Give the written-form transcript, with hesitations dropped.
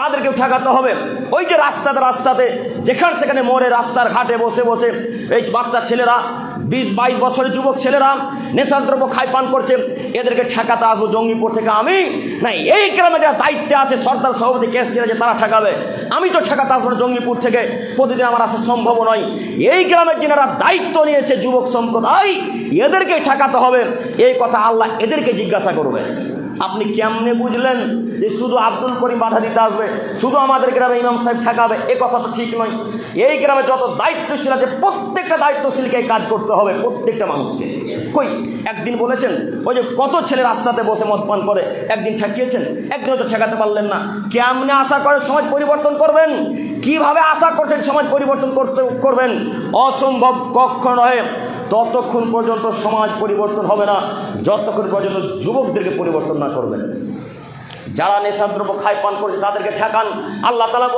তাদেরকেও ঠেকাতে হবে। ওই যে রাস্তাতে যেখানে সেখানে মোড়ে রাস্তার ঘাটে বসে বসে এই বাচ্চা ছেলেরা 20-22 বছরের যুবক ছেলেরা নেশার দ্রব্য খাই পান করছে, এদেরকে ঠেকাতে আসবো জঙ্গিপুর থেকে আমি? না, এই গ্রামে যারা দায়িত্বে আছে সর্দার সভাপতি কেস ছিল যে তারা ঠেকাবে, আমি তো ঠেকাতে আসবো জঙ্গিপুর থেকে, প্রতিদিন আমার আসা সম্ভব নয়। এই গ্রামের যারা দায়িত্ব নিয়েছে যুবক সম্প্রদায়, এদেরকে ঠেকাতে হবে। এই কথা আল্লাহ এদেরকে জিজ্ঞাসা করবে। আপনি কেমনে বুঝলেন যে শুধু আব্দুল করিম বাধা দিতে আসবে, শুধু আমাদের গ্রামে ইমাম সাহেব ঠেকাবে? এ কথা তো ঠিক নয়। এই গ্রামে যত দায়িত্বশীল আছে প্রত্যেকটা দায়িত্বশীলকে কাজ করতে হবে, প্রত্যেকটা মানুষকে। কই একদিন বলেছেন ওই যে কত ছেলে রাস্তাতে বসে মদ পান করে, একদিন ঠেকিয়েছেন? একদিনও তো ঠেকাতে পারলেন না। কেমনে আশা করে সমাজ পরিবর্তন করবেন? কিভাবে আশা করছেন সমাজ পরিবর্তন করবেন? অসম্ভব, কখনো নয়। ততক্ষণ পর্যন্ত সমাজ পরিবর্তন হবে না যতক্ষণ পর্যন্ত যুবকদেরকে পরিবর্তন না করবেন। যারা নেশাদ্রব্য খায় পান করছে তাদেরকে ঠেকান। আল্লাহ তাআলা